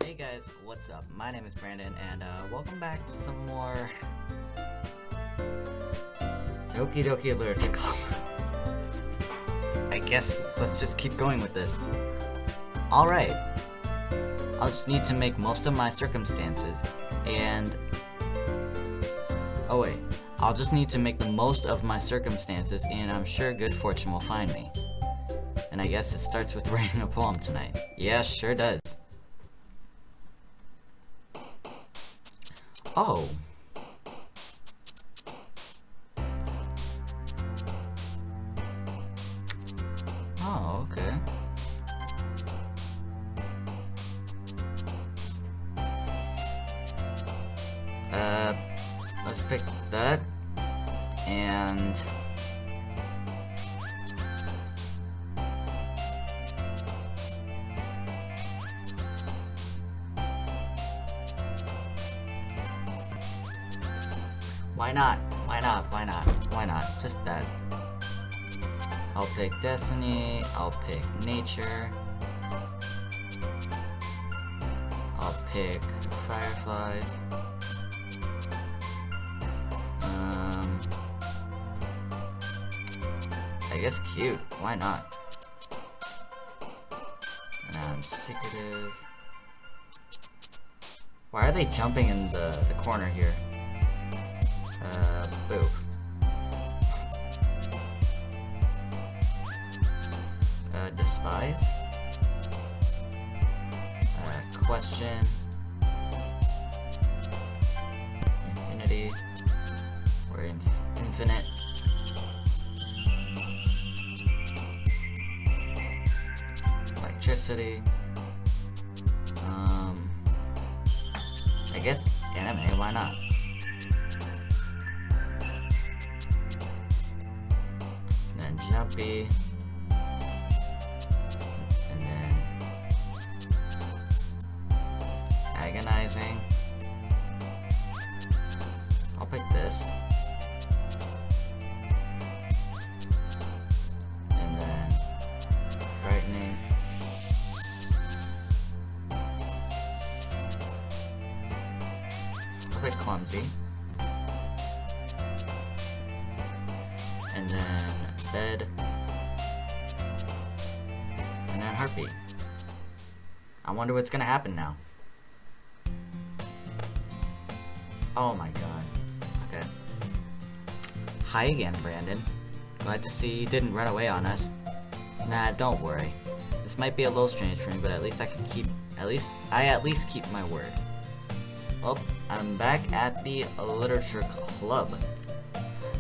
Hey guys, what's up? My name is Brandon, and welcome back to some more Doki Doki Literature Club. I guess let's just keep going with this. Alright, I'll just need to make most of my circumstances, and... oh wait, I'll just need to make the most of my circumstances, and I'm sure good fortune will find me. And I guess it starts with writing a poem tonight. Yeah, sure does. Oh. Oh, okay. Let's pick that. And... why not? Why not? Why not? Why not? Just that. I'll pick Destiny, I'll pick Nature, I'll pick Fireflies, I guess cute, why not? And I'm secretive. Why are they jumping in the corner here? Boo. Despise. Question. Infinity. Or infinite. Electricity. I guess anime, why not? Jumpy, and then agonizing. I'll pick this, and then frightening. I'll pick clumsy, and then bed, and then heartbeat. I wonder what's gonna happen now. Oh my god. Okay. Hi again, Brandon. Glad to see you didn't run away on us. Nah, don't worry. This might be a little strange for me, but at least I keep my word. Well, I'm back at the literature club.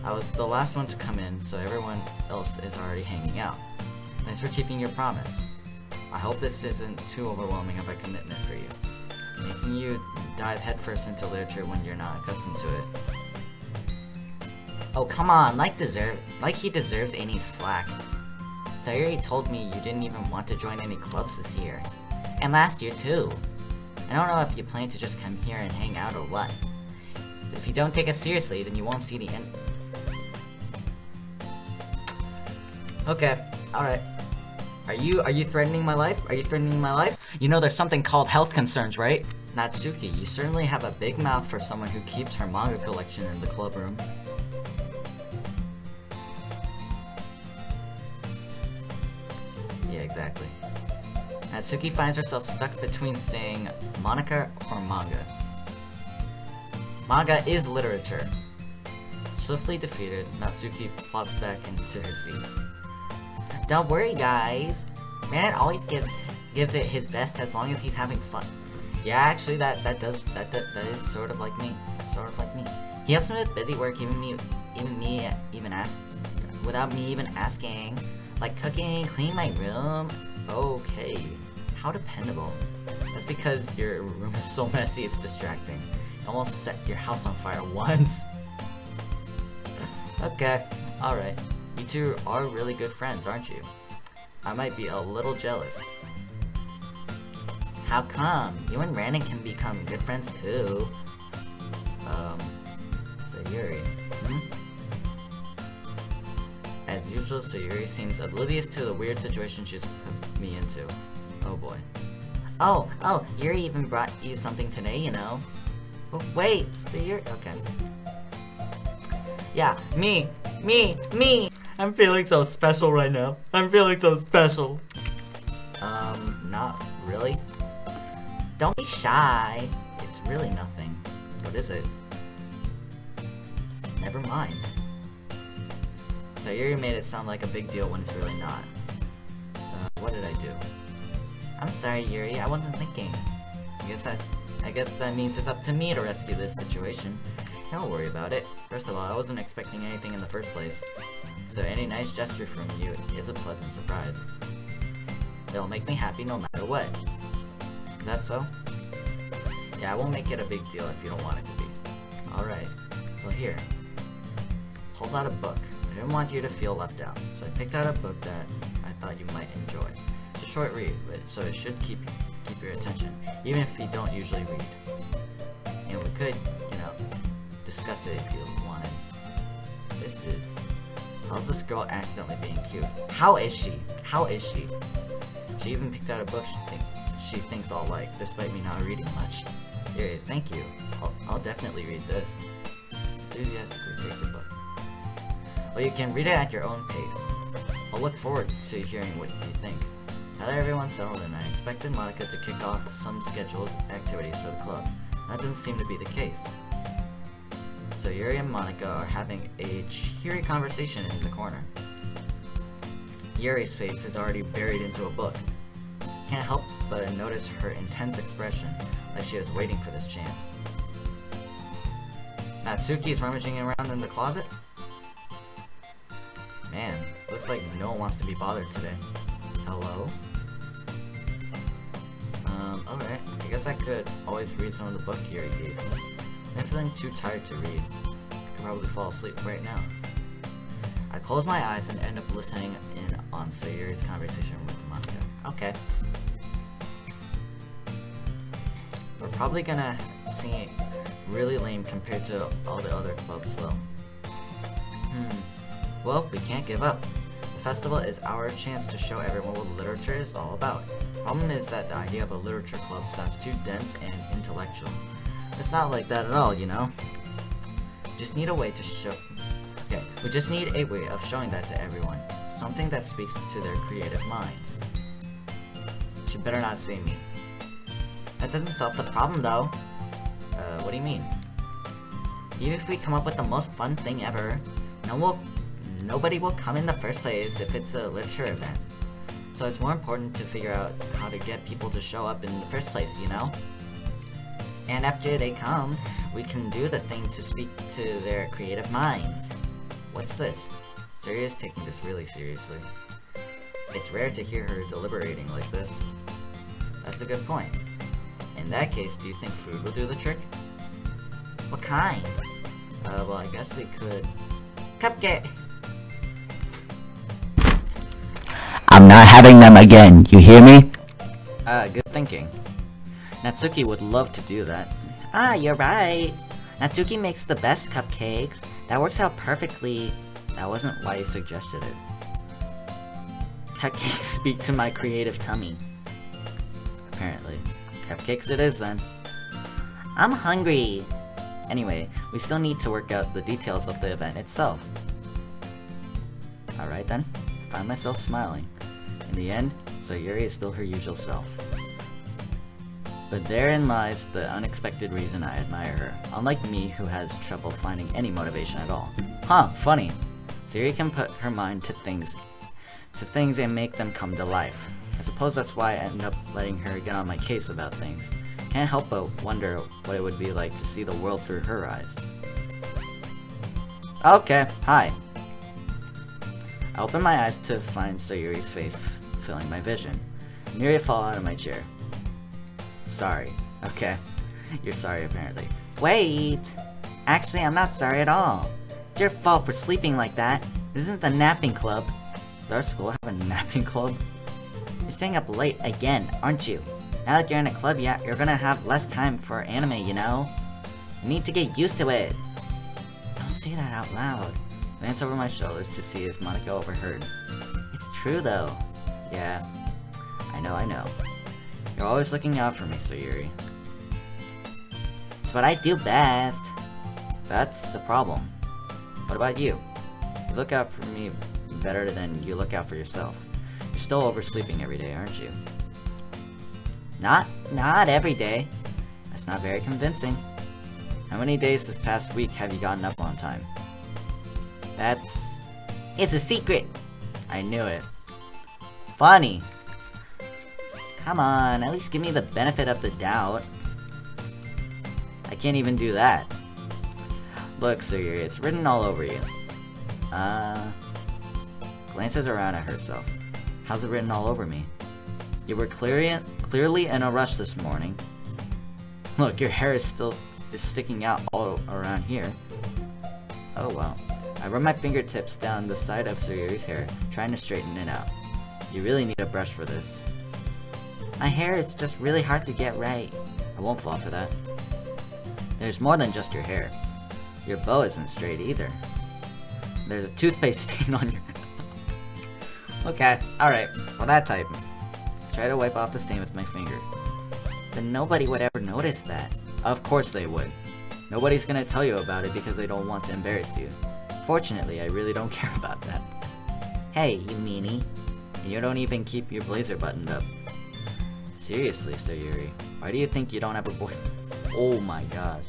I was the last one to come in, so everyone else is already hanging out. Thanks for keeping your promise. I hope this isn't too overwhelming of a commitment for you, making you dive headfirst into literature when you're not accustomed to it. Oh, come on, like he deserves any slack. Sayuri told me you didn't even want to join any clubs this year. And last year, too. I don't know if you plan to just come here and hang out or what. But if you don't take it seriously, then you won't see the end. Okay, alright. Are you threatening my life? Are you threatening my life? You know there's something called health concerns, right? Natsuki, you certainly have a big mouth for someone who keeps her manga collection in the club room. Yeah, exactly. Natsuki finds herself stuck between saying Monica or manga. Manga is literature. Swiftly defeated, Natsuki flops back into her seat. Don't worry, guys. Man always gives it his best as long as he's having fun. Yeah, actually, that is sort of like me. That's sort of like me. He helps me with busy work, without me even asking. Like cooking, cleaning my room. Okay, how dependable. That's because your room is so messy, it's distracting. You almost set your house on fire once. Okay, alright. You two are really good friends, aren't you? I might be a little jealous. How come? You and Brandon can become good friends too. Sayuri. As usual, Sayuri seems oblivious to the weird situation she's put me into. Oh boy. Oh, Yuri even brought you something today, you know. Oh, wait, so you're... Okay. Yeah, me! I'm feeling so special right now. I'm feeling so special. Not really. Don't be shy. It's really nothing. What is it? Never mind. So Yuri made it sound like a big deal when it's really not. What did I do? I'm sorry, Yuri. I wasn't thinking. I guess that means it's up to me to rescue this situation. Don't worry about it. First of all, I wasn't expecting anything in the first place. So any nice gesture from you is a pleasant surprise. It'll make me happy no matter what. Is that so? Yeah, I won't make it a big deal if you don't want it to be. Alright. Well, here. Hold out a book. I didn't want you to feel left out, so I picked out a book that I thought you might enjoy. It's a short read, so it should keep your attention, even if you don't usually read. And we could, you know, discuss it if you wanted. This is... How's this girl accidentally being cute? How is she? She even picked out a book she thinks I'll like, despite me not reading much. Here, thank you. I'll definitely read this. Enthusiastically take the book. Well, you can read it at your own pace. I'll look forward to hearing what you think. Now that everyone's settled in, I expected Monica to kick off some scheduled activities for the club. That doesn't seem to be the case. So Yuri and Monica are having a cheery conversation in the corner. Yuri's face is already buried into a book. Can't help but notice her intense expression, like she was waiting for this chance. Natsuki is rummaging around in the closet? Man, looks like no one wants to be bothered today. Hello? Alright. I guess I could always read some of the book Yuri gave me. I'm feeling too tired to read. I could probably fall asleep right now. I close my eyes and end up listening in on Sayuri's conversation with Monica. Okay. We're probably gonna seem really lame compared to all the other clubs though. Well, we can't give up. The festival is our chance to show everyone what literature is all about. Problem is that the idea of a literature club sounds too dense and intellectual. It's not like that at all, you know? Just need a way to show... Okay, we just need a way of showing that to everyone. Something that speaks to their creative minds. She better not say me. That doesn't solve the problem, though. What do you mean? Even if we come up with the most fun thing ever, nobody will come in the first place if it's a literature event. So it's more important to figure out how to get people to show up in the first place, you know? And after they come, we can do the thing to speak to their creative minds. What's this? Sayuri is taking this really seriously. It's rare to hear her deliberating like this. That's a good point. In that case, do you think food will do the trick? What kind? Well, I guess we could... Cupcake! I'm not having them again, you hear me? Good thinking. Natsuki would love to do that. Ah, you're right. Natsuki makes the best cupcakes. That works out perfectly. That wasn't why you suggested it. Cupcakes speak to my creative tummy. Apparently. Cupcakes it is then. I'm hungry. Anyway, we still need to work out the details of the event itself. Alright then. I find myself smiling. In the end, Sayuri is still her usual self. But therein lies the unexpected reason I admire her, unlike me who has trouble finding any motivation at all. Huh, funny. Sayuri can put her mind to things and make them come to life. I suppose that's why I end up letting her get on my case about things. Can't help but wonder what it would be like to see the world through her eyes. Okay, hi. I open my eyes to find Sayuri's face filling my vision. I nearly fall out of my chair. Sorry. Okay. You're sorry, apparently. Wait! Actually, I'm not sorry at all. It's your fault for sleeping like that. This isn't the napping club. Does our school have a napping club? You're staying up late again, aren't you? Now that you're in a club, yeah, you're gonna have less time for anime, you know? You need to get used to it. Don't say that out loud. I glance over my shoulders to see if Monica overheard. It's true, though. Yeah. I know. You're always looking out for me, Sayuri. It's what I do best. That's a problem. What about you? You look out for me better than you look out for yourself. You're still oversleeping every day, aren't you? Not every day. That's not very convincing. How many days this past week have you gotten up on time? It's a secret. I knew it. Funny. Come on, at least give me the benefit of the doubt. I can't even do that. Look, Sayuri, it's written all over you. Glances around at herself. How's it written all over me? You were clearly in a rush this morning. Look, your hair is sticking out all around here. Oh well. I run my fingertips down the side of Sayuri's hair, trying to straighten it out. You really need a brush for this. My hair is just really hard to get right. I won't fall for that. There's more than just your hair. Your bow isn't straight either. There's a toothpaste stain on your... Okay, alright. Well, that type. Try to wipe off the stain with my finger. Then nobody would ever notice that. Of course they would. Nobody's gonna tell you about it because they don't want to embarrass you. Fortunately, I really don't care about that. Hey, you meanie. And you don't even keep your blazer buttoned up. Seriously, Sayuri, why do you think you don't have a boy? Oh my gosh.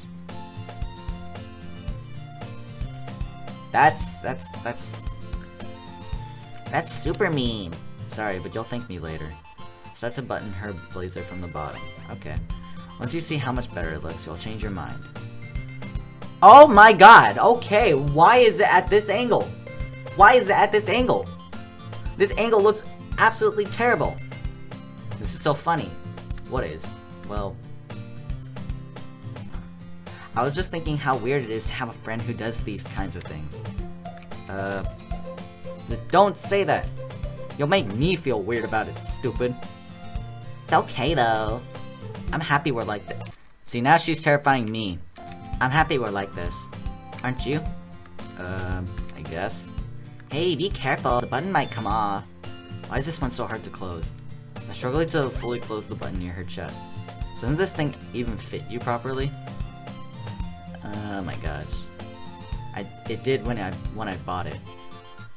That's super mean. Sorry, but you'll thank me later. Start to button her blazer from the bottom. Okay. Once you see how much better it looks, you'll change your mind. Oh my god, okay, why is it at this angle? Why is it at this angle? This angle looks absolutely terrible. This is so funny. What is? Well... I was just thinking how weird it is to have a friend who does these kinds of things. Don't say that! You'll make me feel weird about it, stupid. It's okay though. I'm happy we're like this. See, now she's terrifying me. I'm happy we're like this. Aren't you? I guess. Hey, be careful, the button might come off. Why is this one so hard to close? I struggle to fully close the button near her chest. Doesn't this thing even fit you properly? Oh my gosh. It did when I bought it.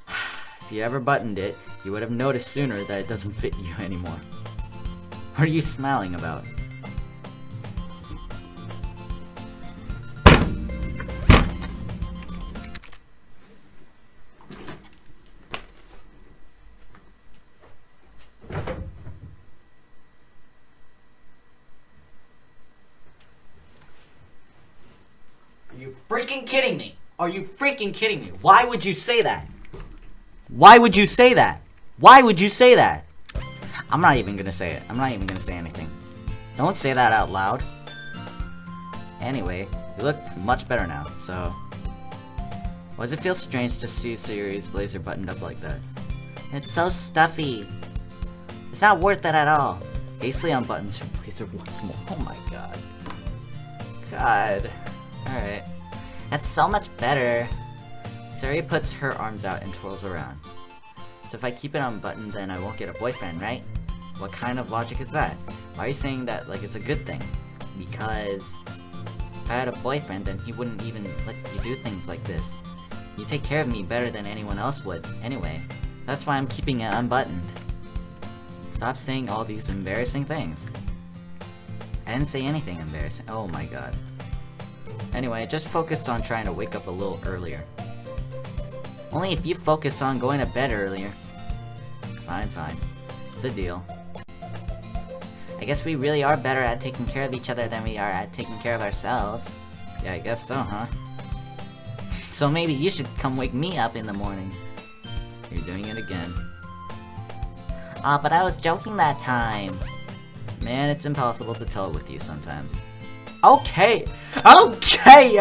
If you ever buttoned it, you would have noticed sooner that it doesn't fit you anymore. What are you smiling about? Are you freaking kidding me? Are you freaking kidding me? Why would you say that? Why would you say that? Why would you say that? I'm not even gonna say it. I'm not even gonna say anything. Don't say that out loud. Anyway, you look much better now, so... Why does it feel strange to see Sayuri's blazer buttoned up like that? It's so stuffy. It's not worth it at all. Hastily unbuttons her blazer once more. Oh my god. God. Alright. That's so much better. Sayuri puts her arms out and twirls around. So if I keep it unbuttoned, then I won't get a boyfriend, right? What kind of logic is that? Why are you saying that like it's a good thing? Because if I had a boyfriend, then he wouldn't even let you do things like this. You take care of me better than anyone else would, anyway. That's why I'm keeping it unbuttoned. Stop saying all these embarrassing things. I didn't say anything embarrassing. Oh my god. Anyway, just focus on trying to wake up a little earlier. Only if you focus on going to bed earlier. Fine, fine. It's a deal. I guess we really are better at taking care of each other than we are at taking care of ourselves. Yeah, I guess so, huh? So maybe you should come wake me up in the morning. You're doing it again. Aw, but I was joking that time. Man, it's impossible to tell with you sometimes. Okay! Okay,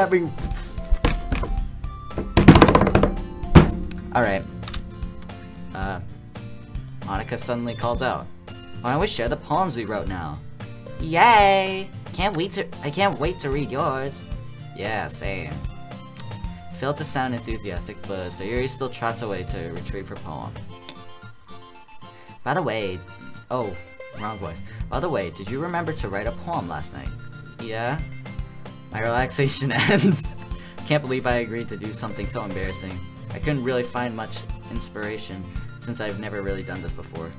Alright. Monica suddenly calls out. Why don't we share the poems we wrote now? Yay! I can't wait to read yours. Yeah, same. Failed to sound enthusiastic, but Sayuri still trots away to retrieve her poem. By the way, Oh, Wrong voice. By the way, did you remember to write a poem last night? Yeah? My relaxation ends. Can't believe I agreed to do something so embarrassing. I couldn't really find much inspiration since I've never really done this before.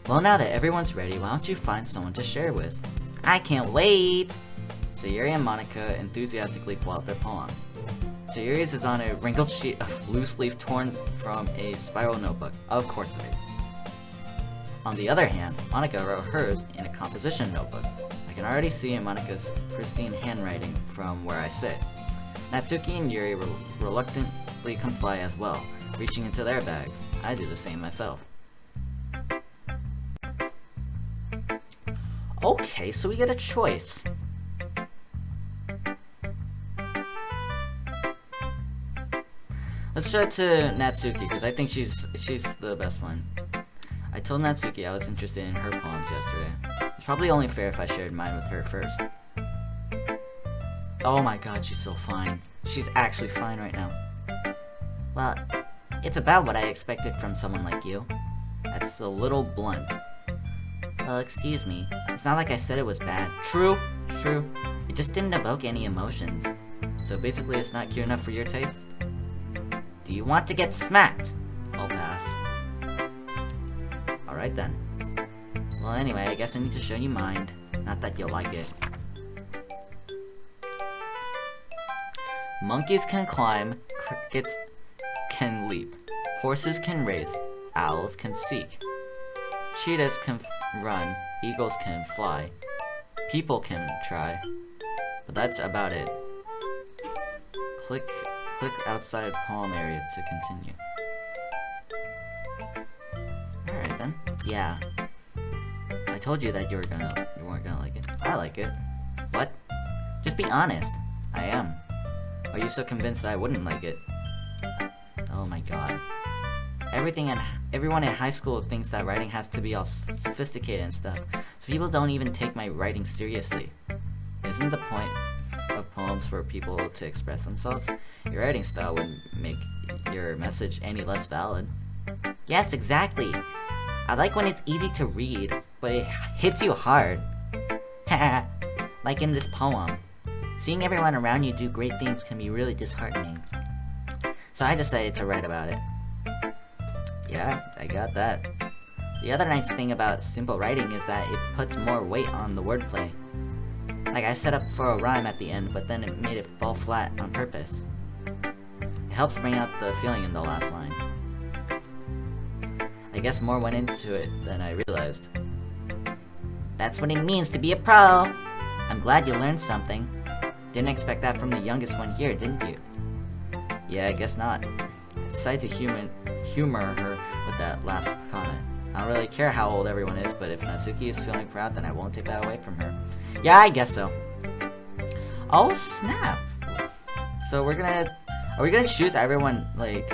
Well, now that everyone's ready, why don't you find someone to share with? I can't wait! Sayuri and Monica enthusiastically pull out their poems. Sayuri's is on a wrinkled sheet of loose leaf torn from a spiral notebook. Of course it is. On the other hand, Monica wrote hers in a composition notebook. I can already see Monica's pristine handwriting from where I sit. Natsuki and Yuri reluctantly comply as well, reaching into their bags. I do the same myself. Okay, so we get a choice. Let's start to Natsuki, because I think she's the best one. I told Natsuki I was interested in her poems yesterday. It's probably only fair if I shared mine with her first. Oh my god, she's so fine. She's actually fine right now. Well, it's about what I expected from someone like you. That's a little blunt. Well, excuse me. It's not like I said it was bad. True. It just didn't evoke any emotions. So basically it's not cute enough for your taste? Do you want to get smacked? I'll pass. Alright then. Well, anyway, I guess I need to show you mine. Not that you'll like it. Monkeys can climb, crickets can leap, horses can race, owls can seek, cheetahs can run, eagles can fly, people can try, but that's about it. Click outside poem area to continue. Alright then. Yeah. I told you that you weren't gonna like it. I like it. What? Just be honest. I am. Are you so convinced that I wouldn't like it? Oh my god. Everyone in high school thinks that writing has to be all sophisticated and stuff, so people don't even take my writing seriously. Isn't the point of poems for people to express themselves? Your writing style wouldn't make your message any less valid. Yes, exactly. I like when it's easy to read, but it hits you hard. Like in this poem. Seeing everyone around you do great things can be really disheartening. So I decided to write about it. Yeah, I got that. The other nice thing about simple writing is that it puts more weight on the wordplay. Like I set up for a rhyme at the end, but then it made it fall flat on purpose. It helps bring out the feeling in the last line. I guess more went into it than I realized. That's what it means to be a pro! I'm glad you learned something. Didn't expect that from the youngest one here, didn't you? Yeah, I guess not. I decided to humor her with that last comment. I don't really care how old everyone is, but if Natsuki is feeling proud, then I won't take that away from her. Yeah, I guess so. Oh, snap! So are we gonna choose everyone, like...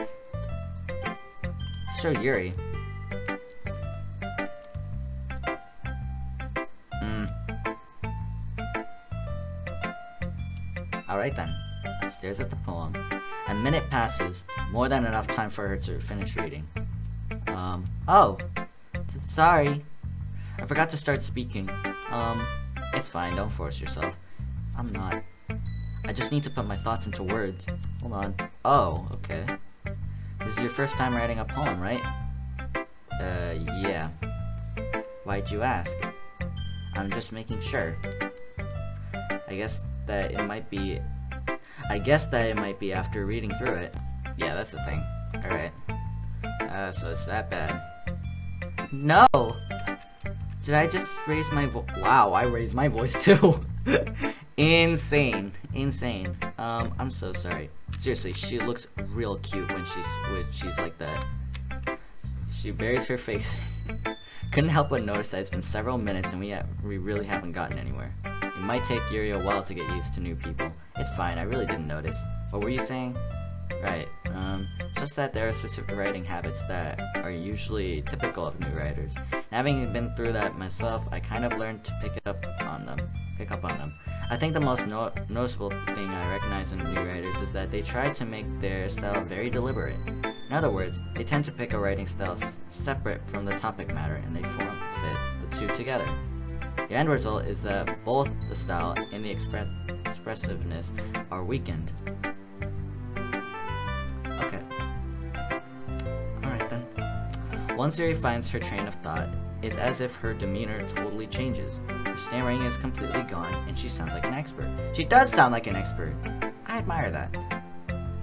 Let's show Yuri. Alright then. Stares at the poem. A minute passes, more than enough time for her to finish reading. Oh. Sorry. I forgot to start speaking. It's fine, don't force yourself. I'm not. I just need to put my thoughts into words. Hold on. Oh, okay. This is your first time writing a poem, right? Yeah. Why'd you ask? I'm just making sure. I guess that it might be after reading through it. Yeah, that's the thing. Alright. So it's that bad. No! Did I just raise my Wow, I raised my voice too. Insane. I'm so sorry. Seriously, she looks real cute when she's like that. She buries her face. Couldn't help but notice that it's been several minutes and we really haven't gotten anywhere. It might take Yuri a while to get used to new people. It's fine, I really didn't notice. What were you saying? Right, it's just that there are specific writing habits that are usually typical of new writers. And having been through that myself, I kind of learned to pick up on them. I think the most noticeable thing I recognize in new writers is that they try to make their style very deliberate. In other words, they tend to pick a writing style separate from the topic matter, and they form fit the the two together. The end result is that both the style and the expressiveness are weakened. Okay. Alright then. Once Yuri finds her train of thought, it's as if her demeanor totally changes. Her stammering is completely gone, and she sounds like an expert. She does sound like an expert. I admire that.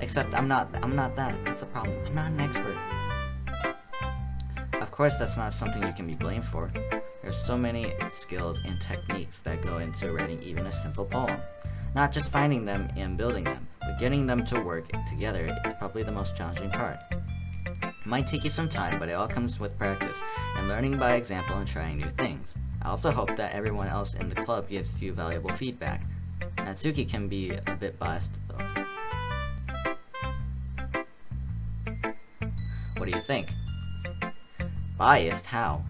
Except I'm not that. That's the problem. I'm not an expert. Of course, that's not something you can be blamed for. There's so many skills and techniques that go into writing even a simple poem. Not just finding them and building them, but getting them to work together is probably the most challenging part. It might take you some time, but it all comes with practice, and learning by example and trying new things. I also hope that everyone else in the club gives you valuable feedback. Natsuki can be a bit biased, though. What do you think? Biased? How?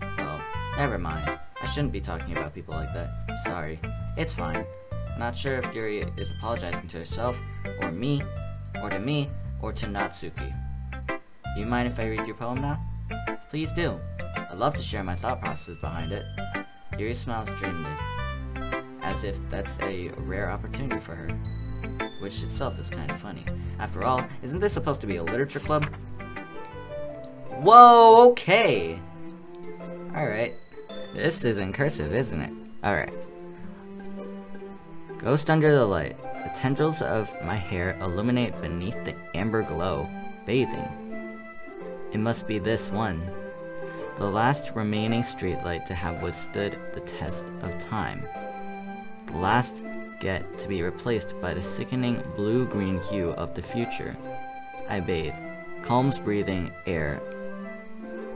Well, never mind. I shouldn't be talking about people like that. Sorry. It's fine. Not sure if Yuri is apologizing to herself, or me, or to me, or to Natsuki. Do you mind if I read your poem now? Please do. I'd love to share my thought process behind it. Yuri smiles dreamily, as if that's a rare opportunity for her, which itself is kind of funny. After all, isn't this supposed to be a literature club? Whoa, okay. Alright. This is in cursive, isn't it? Alright. Ghost under the light. The tendrils of my hair illuminate beneath the amber glow. Bathing. It must be this one. The last remaining streetlight to have withstood the test of time. The last get to be replaced by the sickening blue-green hue of the future. I bathe. Calm's breathing air.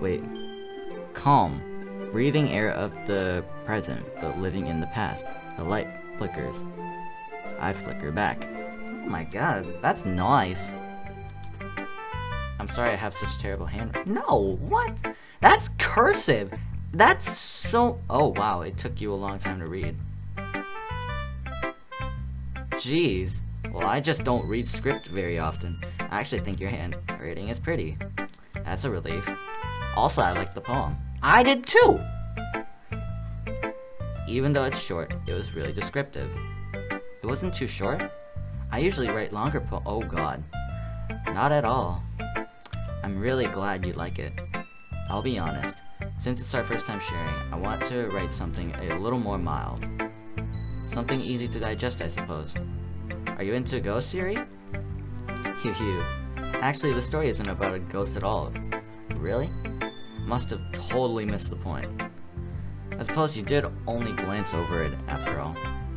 Wait. Calm. Breathing air of the present, but living in the past. The light flickers. I flicker back. Oh my god, that's nice. I'm sorry I have such terrible handwriting. No, what? That's cursive! That's so... Oh wow, it took you a long time to read. Jeez. Well, I just don't read script very often. I actually think your handwriting is pretty. That's a relief. Also, I like the poem. I did too! Even though it's short, it was really descriptive. It wasn't too short? I usually write longer oh god. Not at all. I'm really glad you like it. I'll be honest. Since it's our first time sharing, I want to write something a little more mild. Something easy to digest, I suppose. Are you into ghosts, Yuri? Hew. Actually, the story isn't about a ghost at all. Really? Must have totally missed the point. I suppose you did only glance over it, after all.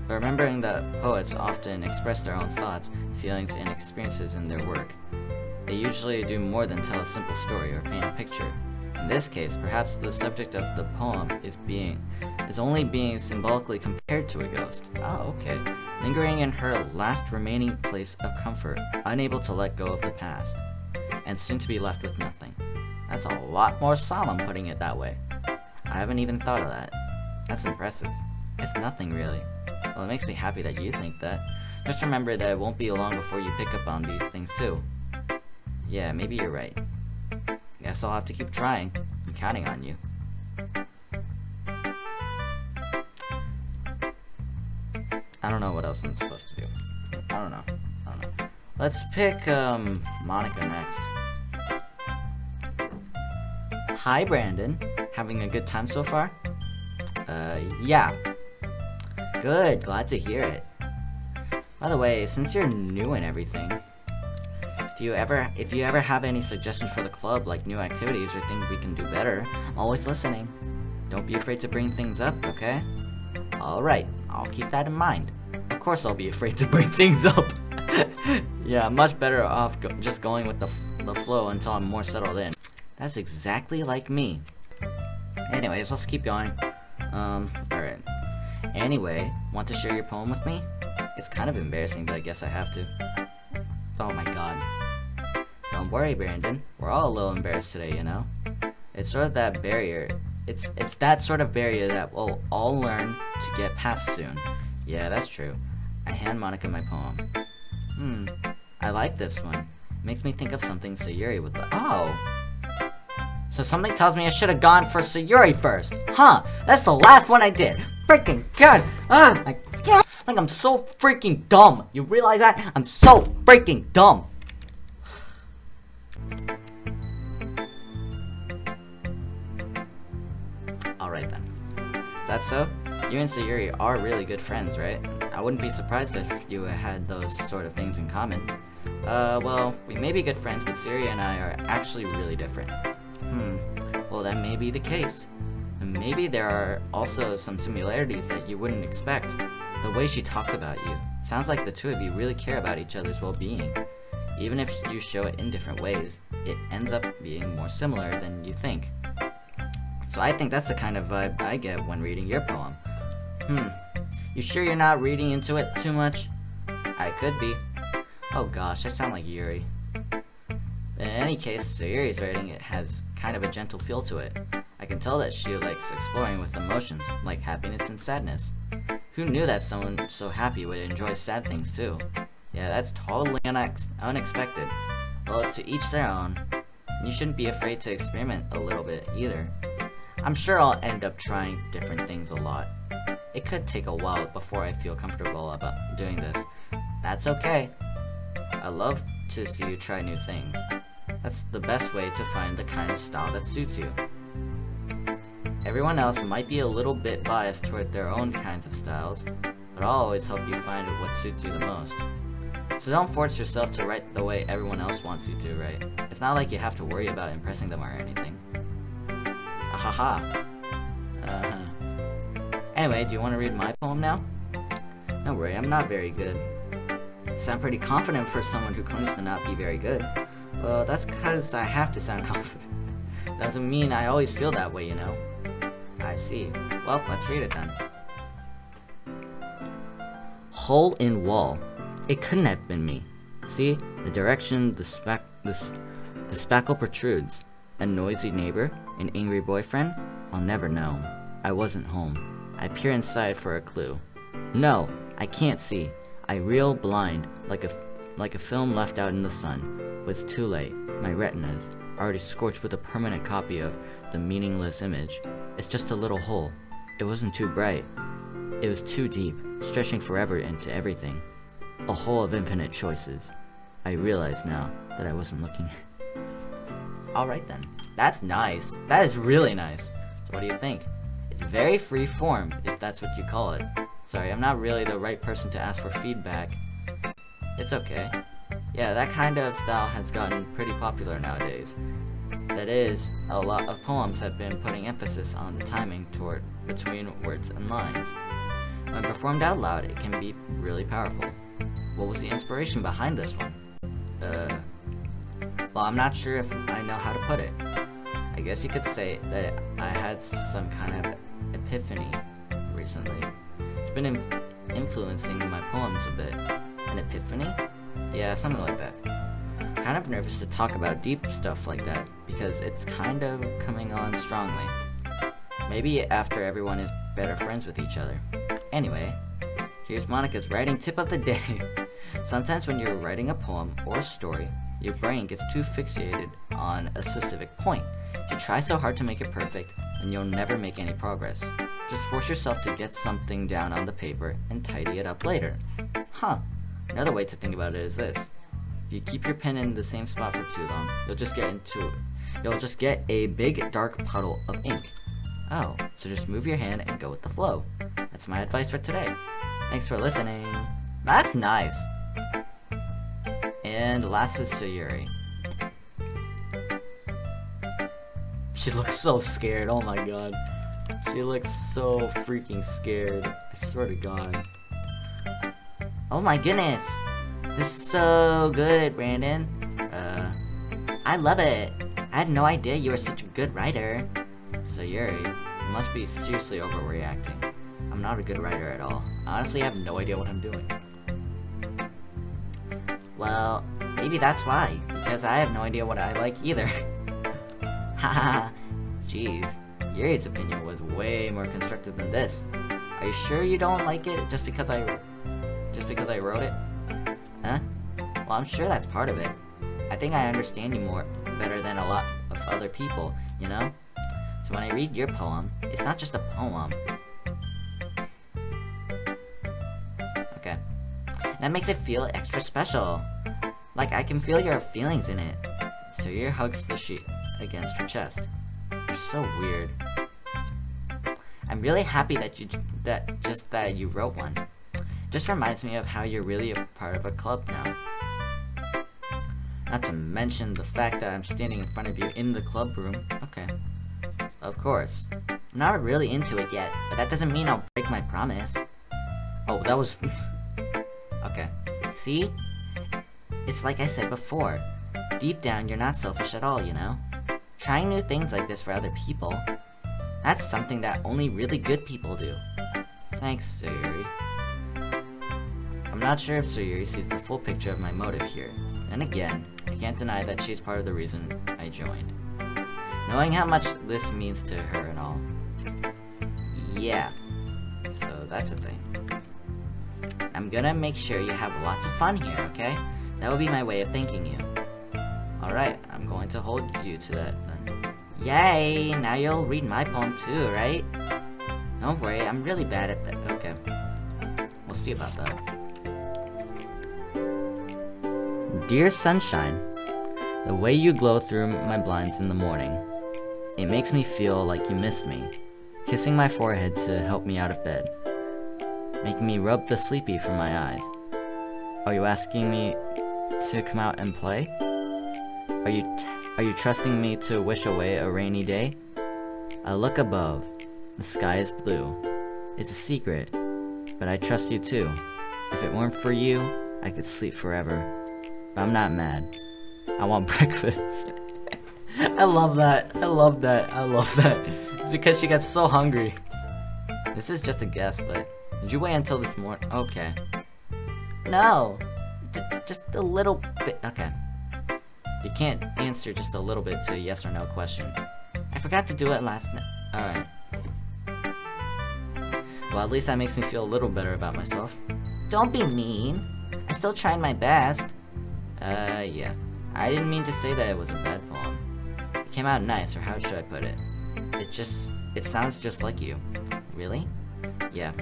But remembering that poets often express their own thoughts, feelings, and experiences in their work. They usually do more than tell a simple story or paint a picture. In this case, perhaps the subject of the poem is only being symbolically compared to a ghost. Oh, okay. Lingering in her last remaining place of comfort, unable to let go of the past, and soon to be left with nothing. That's a lot more solemn putting it that way. I haven't even thought of that. That's impressive. It's nothing really. Well, it makes me happy that you think that. Just remember that it won't be long before you pick up on these things too. Yeah, maybe you're right. Guess I'll have to keep trying. I'm counting on you. I don't know what else I'm supposed to do. I don't know. Let's pick, Monica next. Hi, Brandon. Having a good time so far? Yeah. Good, glad to hear it. By the way, since you're new and everything, if you ever have any suggestions for the club, like new activities or things we can do better, I'm always listening. Don't be afraid to bring things up, okay? Alright, I'll keep that in mind. Of course I'll be afraid to bring things up. Yeah, I'm much better off just going with the flow until I'm more settled in. That's exactly like me. Anyways, let's keep going. Alright. Anyway, want to share your poem with me? It's kind of embarrassing, but I guess I have to. Oh my god. Don't worry, Brandon. We're all a little embarrassed today, you know? It's sort of that barrier. It's that sort of barrier that we'll all learn to get past soon. Yeah, that's true. I hand Monica my poem. I like this one. It makes me think of something Sayuri would like. Oh! So something tells me I should have gone for Sayuri first. Huh, that's the last one I did. Freaking god. My god. Like I'm so freaking dumb. You realize that? I'm so freaking dumb. Alright then. Is that so? You and Sayuri are really good friends, right? I wouldn't be surprised if you had those sort of things in common. Well, we may be good friends, but Sayuri and I are actually really different. Well, that may be the case. And maybe there are also some similarities that you wouldn't expect. The way she talks about you. Sounds like the two of you really care about each other's well-being. Even if you show it in different ways, it ends up being more similar than you think. So I think that's the kind of vibe I get when reading your poem. You sure you're not reading into it too much? I could be. Oh gosh, I sound like Yuri. In any case, Sayuri's writing it has kind of a gentle feel to it. I can tell that she likes exploring with emotions, like happiness and sadness. Who knew that someone so happy would enjoy sad things too? Yeah, that's totally unexpected. Well, to each their own. You shouldn't be afraid to experiment a little bit either. I'm sure I'll end up trying different things a lot. It could take a while before I feel comfortable about doing this. That's okay. I love to see you try new things. That's the best way to find the kind of style that suits you. Everyone else might be a little bit biased toward their own kinds of styles, but I'll always help you find what suits you the most. So don't force yourself to write the way everyone else wants you to write. It's not like you have to worry about impressing them or anything. Ahaha. Anyway, do you want to read my poem now? Don't worry, I'm not very good. You sound pretty confident for someone who claims to not be very good. Well, that's because I have to sound confident. Doesn't mean I always feel that way, you know. I see. Well, let's read it then. Hole in wall. It couldn't have been me. See, the direction the spackle protrudes. A noisy neighbor? An angry boyfriend? I'll never know. I wasn't home. I peer inside for a clue. No, I can't see. I reel blind, like a film left out in the sun. But it's too late. My retinas, already scorched with a permanent copy of the meaningless image. It's just a little hole. It wasn't too bright. It was too deep, stretching forever into everything. A hole of infinite choices. I realize now that I wasn't looking. Alright then. That's nice. That is really nice. So what do you think? It's very free form, if that's what you call it. Sorry, I'm not really the right person to ask for feedback. It's okay. Yeah, that kind of style has gotten pretty popular nowadays. That is, a lot of poems have been putting emphasis on the timing between words and lines. When performed out loud, it can be really powerful. What was the inspiration behind this one? Well, I'm not sure if I know how to put it. I guess you could say that I had some kind of epiphany recently. It's been influencing my poems a bit. An epiphany? Yeah, something like that. I'm kind of nervous to talk about deep stuff like that, because it's kind of coming on strongly. Maybe after everyone is better friends with each other. Anyway, here's Monica's writing tip of the day. Sometimes when you're writing a poem or a story, your brain gets too fixated on a specific point. If you try so hard to make it perfect, then you'll never make any progress. Just force yourself to get something down on the paper and tidy it up later. Huh. Another way to think about it is this. If you keep your pen in the same spot for too long, you'll just get a big dark puddle of ink. Oh, so just move your hand and go with the flow. That's my advice for today. Thanks for listening. That's nice. And last is Sayuri. She looks so scared, oh my god. She looks so freaking scared. I swear to god. Oh my goodness. This is so good, Brandon. I love it. I had no idea you were such a good writer. Sayuri, you must be seriously overreacting. I'm not a good writer at all. I honestly have no idea what I'm doing. Well, maybe that's why, because I have no idea what I like either. Haha. Jeez, Yuri's opinion was way more constructive than this. Are you sure you don't like it just because I wrote it? Huh? Well, I'm sure that's part of it. I think I understand you better than a lot of other people, you know? So when I read your poem, it's not just a poem. Okay. That makes it feel extra special. Like I can feel your feelings in it. Sayuri hugs the sheet against her chest. You're so weird. I'm really happy that you wrote one. Just reminds me of how you're really a part of a club now. Not to mention the fact that I'm standing in front of you in the club room. Okay. Of course. I'm not really into it yet, but that doesn't mean I'll break my promise. Oh, that was... Okay. See? It's like I said before. Deep down, you're not selfish at all, you know? Trying new things like this for other people, that's something that only really good people do. Thanks, Sayuri. I'm not sure if Sayuri sees the full picture of my motive here. Then again, I can't deny that she's part of the reason I joined. Knowing how much this means to her and all. Yeah. So that's a thing. I'm gonna make sure you have lots of fun here, okay? That will be my way of thanking you. Alright, I'm going to hold you to that then. Yay! Now you'll read my poem too, right? Don't worry, I'm really bad at that. Okay. We'll see about that. Dear Sunshine, the way you glow through my blinds in the morning, it makes me feel like you missed me, kissing my forehead to help me out of bed, making me rub the sleepy from my eyes. Are you asking me to come out and play? Are you trusting me to wish away a rainy day? I look above. The sky is blue. It's a secret, but I trust you too. If it weren't for you, I could sleep forever. But I'm not mad. I want breakfast. I love that. I love that. I love that. It's because she got so hungry. This is just a guess, but did you wait until this morning? Okay. No. Just a little bit. Okay. You can't answer just a little bit to a yes or no question. I forgot to do it last night. Alright. Well, at least that makes me feel a little better about myself. Don't be mean. I still tried my best. Yeah. I didn't mean to say that it was a bad poem. It came out nice, or how should I put it? It sounds just like you. Really? Yeah.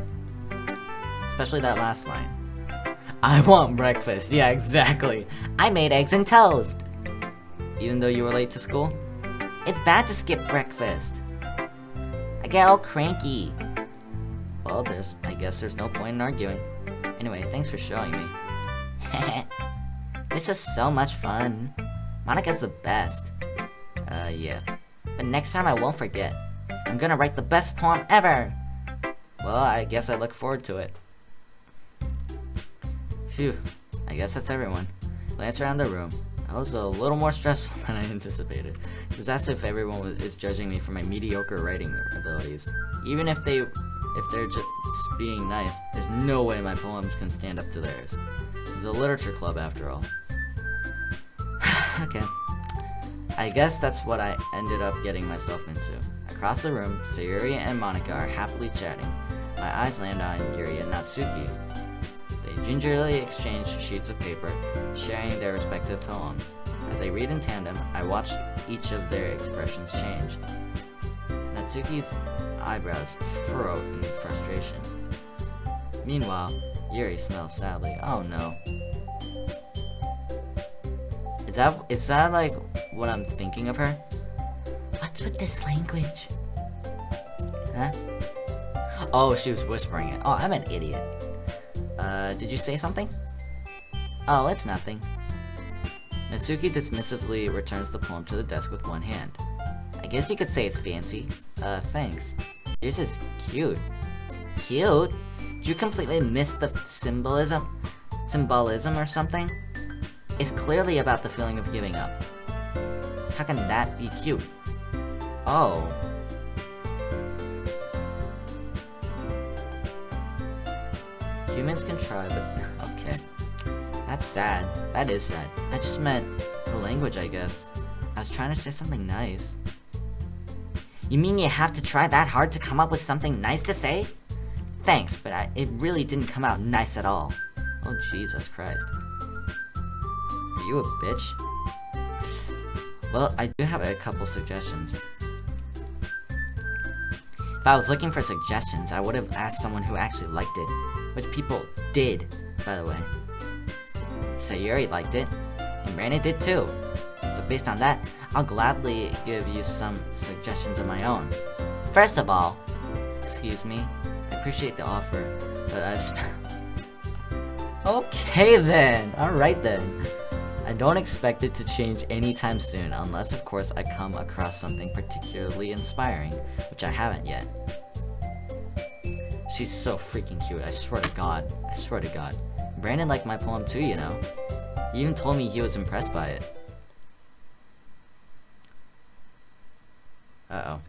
Especially that last line. I want breakfast. Yeah, exactly. I made eggs and toast. Even though you were late to school? It's bad to skip breakfast. I get all cranky. Well, I guess there's no point in arguing. Anyway, thanks for showing me. This was so much fun. Monika's the best. Yeah. But next time I won't forget. I'm gonna write the best poem ever! Well, I guess I look forward to it. Phew. I guess that's everyone. Glance around the room. That was a little more stressful than I anticipated. It's as if everyone is judging me for my mediocre writing abilities. Even if they're just being nice, there's no way my poems can stand up to theirs. It's a literature club after all. Okay. I guess that's what I ended up getting myself into. Across the room, Sayuri and Monika are happily chatting. My eyes land on Yuri and Natsuki. They gingerly exchange sheets of paper, sharing their respective poems. As they read in tandem, I watch each of their expressions change. Natsuki's eyebrows furrowed in frustration. Meanwhile, Yuri smells sadly. Oh no. Is that like what I'm thinking of her? What's with this language? Huh? Oh, she was whispering it. Oh, I'm an idiot. Did you say something? Oh, it's nothing. Natsuki dismissively returns the poem to the desk with one hand. I guess you could say it's fancy. Thanks. Yours is cute. Cute? Did you completely miss the symbolism or something? It's clearly about the feeling of giving up. How can that be cute? Oh. Humans can try, but... okay. That's sad. That is sad. I just meant the language, I guess. I was trying to say something nice. You mean you have to try that hard to come up with something nice to say? Thanks, but it really didn't come out nice at all. Oh, Jesus Christ. Are you a bitch? Well, I do have a couple suggestions. If I was looking for suggestions, I would have asked someone who actually liked it. Which people did, by the way. Sayuri liked it, and Brandon did too. So based on that, I'll gladly give you some suggestions of my own. First of all, excuse me, I appreciate the offer, but I've Okay then, alright then. I don't expect it to change anytime soon, unless of course I come across something particularly inspiring, which I haven't yet. She's so freaking cute, I swear to God. I swear to God. Brandon liked my poem too, you know. He even told me he was impressed by it. Uh-oh.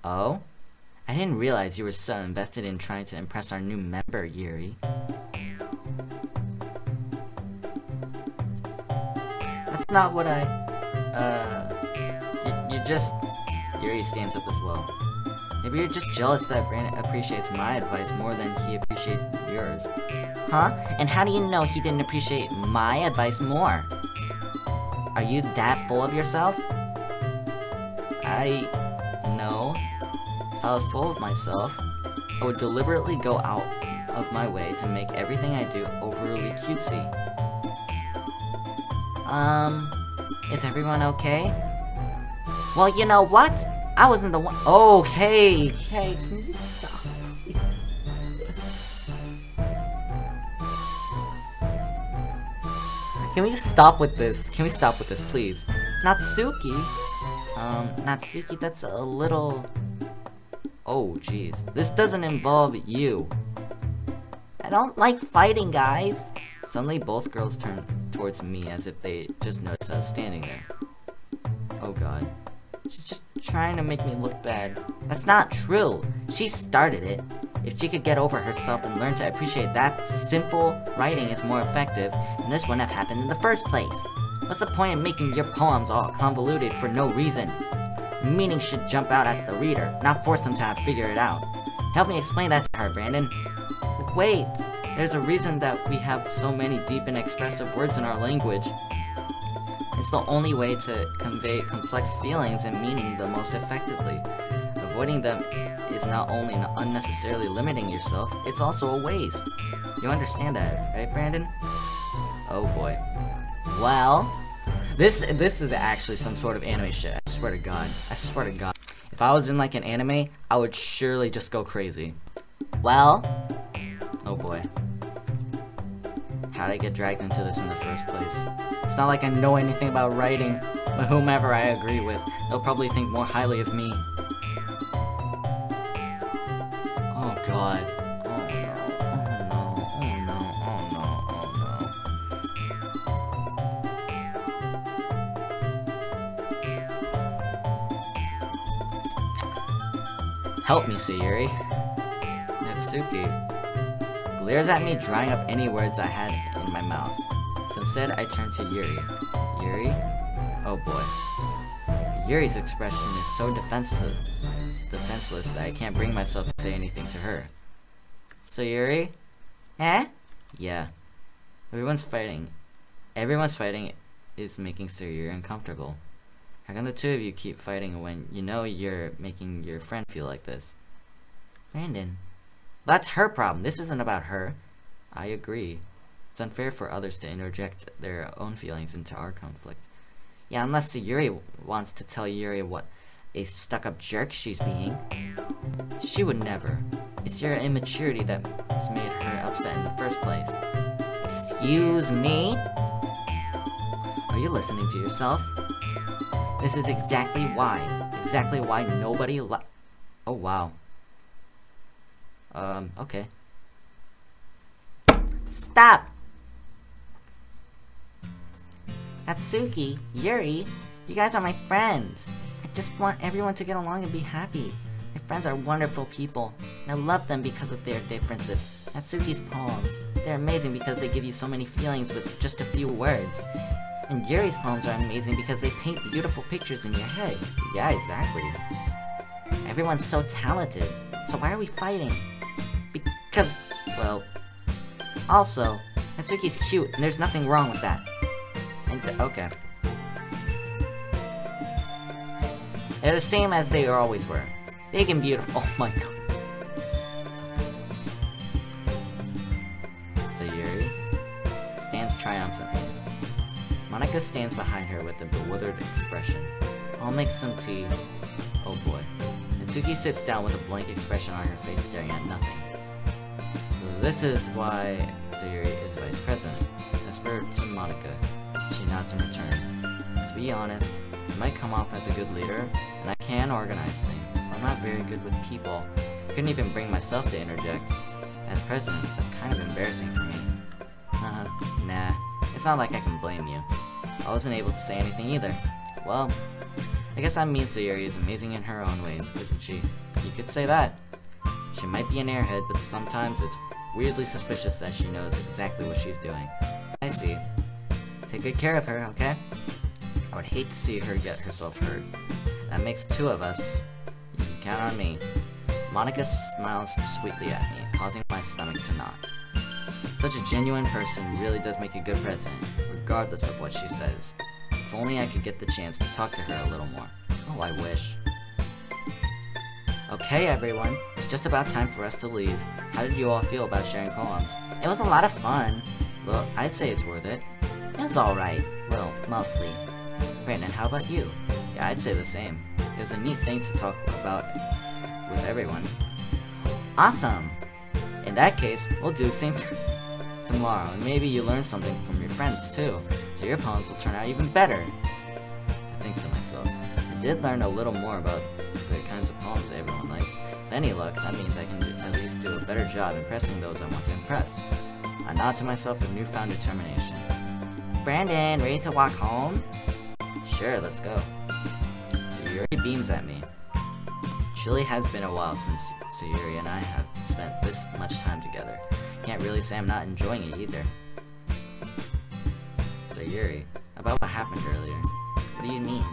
Oh? I didn't realize you were so invested in trying to impress our new member, Yuri. That's not what you just... Yuri stands up as well. Maybe you're just jealous that Brandon appreciates my advice more than he appreciates yours. Huh? And how do you know he didn't appreciate my advice more? Are you that full of yourself? No. If I was full of myself, I would deliberately go out of my way to make everything I do overly cutesy. Is everyone okay? Well, you know what? I wasn't the one- Okay, can you stop? Can we stop with this? Can we stop with this, please? Natsuki? Natsuki, that's a little... Oh, jeez. This doesn't involve you. I don't like fighting, guys. Suddenly, both girls turn towards me as if they just noticed I was standing there. Oh god. She's just trying to make me look bad. That's not true. She started it. If she could get over herself and learn to appreciate that simple writing is more effective, then this wouldn't have happened in the first place. What's the point in making your poems all convoluted for no reason? The meaning should jump out at the reader, not force them to have to figure it out. Help me explain that to her, Brandon. Wait, there's a reason that we have so many deep and expressive words in our language. It's the only way to convey complex feelings and meaning the most effectively. Avoiding them is not only unnecessarily limiting yourself, it's also a waste. You understand that, right, Brandon? Oh boy. Well, this is actually some sort of anime shit. I swear to God. I swear to God. If I was in like an anime, I would surely just go crazy. Well, oh boy. How did I get dragged into this in the first place? It's not like I know anything about writing, but whomever I agree with, they'll probably think more highly of me. Oh god. Oh no. Oh no. Oh no. Oh no. Oh no. Help me, Sayuri. Natsuki glares at me, drying up any words I had in my mouth. So instead, I turn to Yuri. Yuri? Oh boy. Yuri's expression is so defenseless that I can't bring myself to say anything to her. Sayuri? Eh? Yeah. Everyone's fighting is making Sayuri uncomfortable. How can the two of you keep fighting when you know you're making your friend feel like this? Brandon. That's her problem. This isn't about her. I agree. It's unfair for others to interject their own feelings into our conflict. Yeah, unless Sayuri wants to tell Yuri what a stuck-up jerk she's being. She would never. It's your immaturity that's made her upset in the first place. Excuse me? Are you listening to yourself? This is exactly why nobody Oh, wow. Okay. Stop! Natsuki, Yuri, you guys are my friends. I just want everyone to get along and be happy. My friends are wonderful people, and I love them because of their differences. Natsuki's poems, they're amazing because they give you so many feelings with just a few words. And Yuri's poems are amazing because they paint beautiful pictures in your head. Yeah, exactly. Everyone's so talented, so why are we fighting? Because, well, also, Natsuki's cute, and there's nothing wrong with that. And, okay. They're the same as they always were. Big and beautiful. Oh my god. Sayuri stands triumphantly. Monica stands behind her with a bewildered expression. I'll make some tea. Oh boy. Natsuki sits down with a blank expression on her face, staring at nothing. So this is why Sayuri is vice president. Desperate to Monica, she nods in return. To be honest, I might come off as a good leader, and I can organize things. I'm not very good with people. I couldn't even bring myself to interject. As president, that's kind of embarrassing for me. Nah. It's not like I can blame you. I wasn't able to say anything either. Well, I guess that means Sayuri is amazing in her own ways, isn't she? You could say that. She might be an airhead, but sometimes it's weirdly suspicious that she knows exactly what she's doing. I see. Take good care of her, okay? I would hate to see her get herself hurt. That makes two of us. You can count on me. Monica smiles sweetly at me, causing my stomach to knot. Such a genuine person really does make a good president, regardless of what she says. If only I could get the chance to talk to her a little more. Oh, I wish. Okay, everyone. It's just about time for us to leave. How did you all feel about sharing poems? It was a lot of fun. Well, I'd say it's worth it. It was alright. Well, mostly. Brandon, how about you? Yeah, I'd say the same. It was a neat thing to talk about with everyone. Awesome! In that case, we'll do the same tomorrow, and maybe you learn something from your friends too, so your poems will turn out even better. I think to myself, I did learn a little more about the kinds of poems that everyone likes. With any luck, that means I can at least do a better job impressing those I want to impress. I nod to myself with newfound determination. Brandon, ready to walk home? Sure, let's go. Sayuri beams at me. It truly has been a while since Sayuri and I have spent this much time together. Can't really say I'm not enjoying it either. Sayuri, about what happened earlier. What do you mean?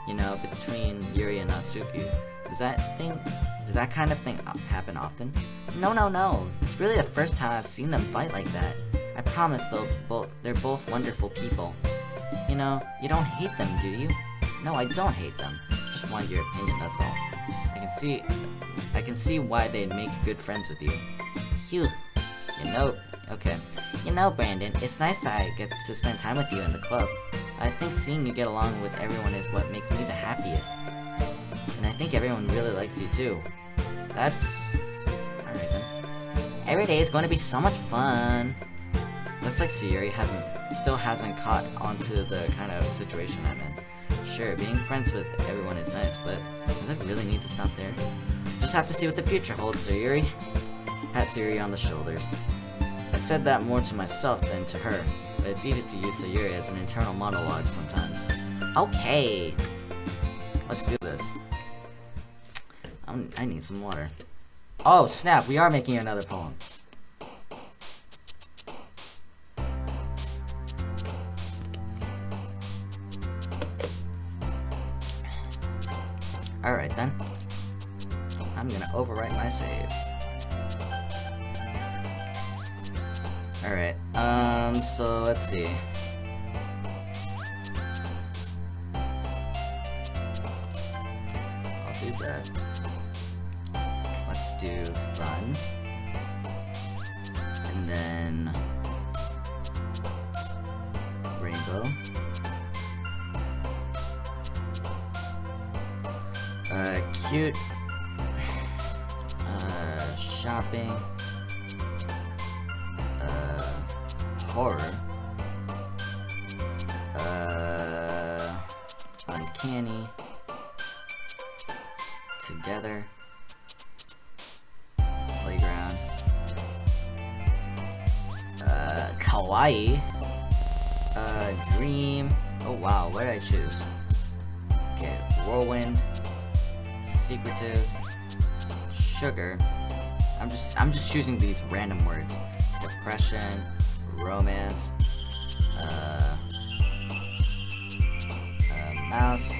You know, between Yuri and Natsuki. Does that kind of thing happen often? No. It's really the first time I've seen them fight like that. I promise they're both wonderful people. You know, you don't hate them, do you? No, I don't hate them. Just want your opinion, that's all. I can see why they'd make good friends with you. Phew. Okay. You know, Brandon, it's nice that I get to spend time with you in the club. I think seeing you get along with everyone is what makes me the happiest. And I think everyone really likes you too. That's... alright then. Every day is going to be so much fun. Looks like Sayuri still hasn't caught onto the kind of situation I'm in. Sure, being friends with everyone is nice, but does it really need to stop there? Just have to see what the future holds, Sayuri. Pat Sayuri on the shoulders. I said that more to myself than to her, but it's easy to use Sayuri as an internal monologue sometimes. Okay! Let's do this. I need some water. Oh, snap, we are making another poem. Alright then. I'm gonna overwrite my save. Alright, so let's see. I'll do that. Let's do fun. And then rainbow. Cute. Shopping. Horror. Uncanny. Together. Playground. Kawaii. Dream. Oh wow, what did I choose? Okay, whirlwind. Secretive. Sugar. I'm just choosing these random words. Depression. Romance. Mouse.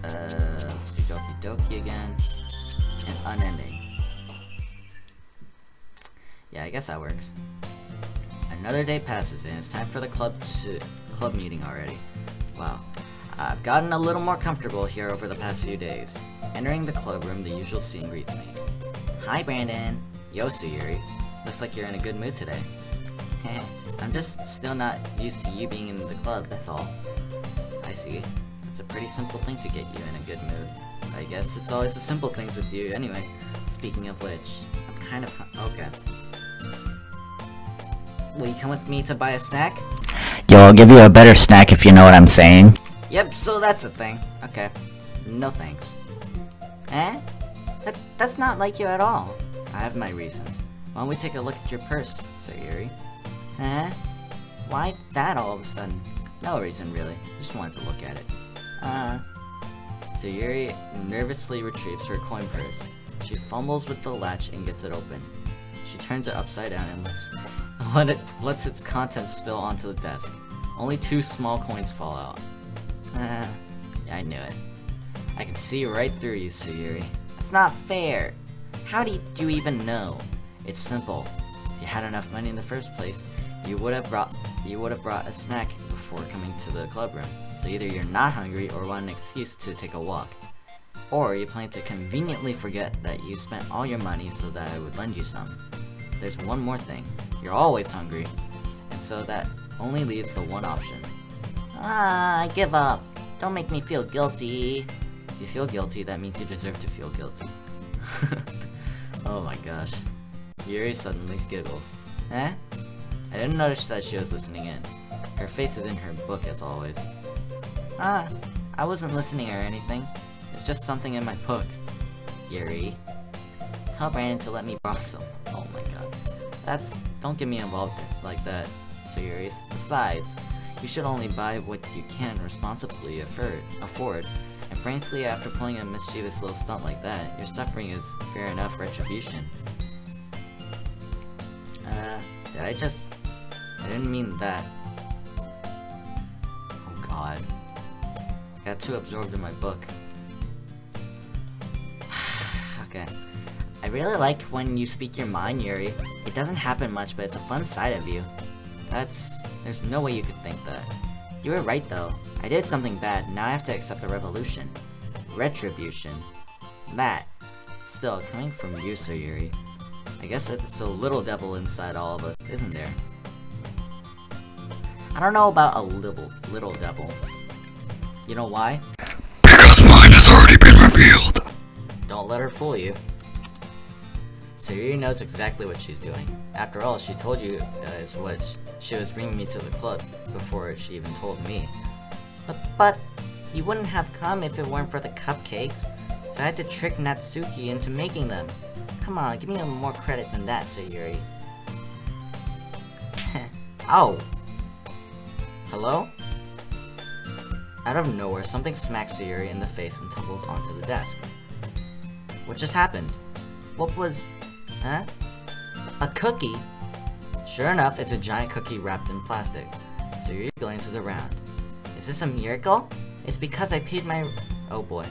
Let's do Doki Doki again. And unending. Yeah, I guess that works. Another day passes and it's time for the club meeting already. Wow. I've gotten a little more comfortable here over the past few days. Entering the club room, the usual scene greets me. Hi, Brandon. Yo, Sayuri. Looks like you're in a good mood today. I'm just still not used to you being in the club, that's all. I see. It's a pretty simple thing to get you in a good mood. I guess it's always the simple things with you anyway. Speaking of which, I'm kind of okay. Will you come with me to buy a snack? Yo, I'll give you a better snack if you know what I'm saying. Yep, so that's a thing. Okay. No thanks. Eh? That's not like you at all. I have my reasons. Why don't we take a look at your purse, Sayuri? Eh? Why that all of a sudden? No reason really. Just wanted to look at it. Sayuri nervously retrieves her coin purse. She fumbles with the latch and gets it open. She turns it upside down and lets its contents spill onto the desk. Only 2 small coins fall out. Yeah, I knew it. I can see right through you, Sayuri. That's not fair. How do you even know? It's simple. If you had enough money in the first place, you would have brought a snack before coming to the club room. So either you're not hungry or want an excuse to take a walk. Or you plan to conveniently forget that you spent all your money so that I would lend you some. There's one more thing. You're always hungry. And so that only leaves the one option. I give up. Don't make me feel guilty. If you feel guilty, that means you deserve to feel guilty. Oh my gosh. Yuri suddenly giggles. Eh? I didn't notice that she was listening in. Her face is in her book as always. I wasn't listening or anything. It's just something in my book. Yuri. Tell Brandon to let me borrow some. Oh my god. Don't get me involved like that, Sayuri. Besides, you should only buy what you can responsibly afford. And frankly, after pulling a mischievous little stunt like that, your suffering is fair enough retribution. I didn't mean that. Oh god. I got too absorbed in my book. Okay. I really like when you speak your mind, Yuri. It doesn't happen much, but it's a fun side of you. There's no way you could think that. You were right though. I did something bad, now I have to accept a revolution. Retribution. That. Still, coming from you, Sayuri. I guess it's a little devil inside all of us, isn't there? I don't know about a little devil. You know why? Because mine has already been revealed. Don't let her fool you. Sayuri knows exactly what she's doing. After all, she told you guys what she was bringing me to the club before she even told me. But you wouldn't have come if it weren't for the cupcakes, so I had to trick Natsuki into making them. Come on, give me a little more credit than that, Sayuri. Oh! Hello? Out of nowhere, something smacks Sayuri in the face and tumbles onto the desk. What just happened? What was... Huh? A cookie? Sure enough, it's a giant cookie wrapped in plastic. Sayuri glances around. Is this a miracle? It's because I paid my... Oh boy.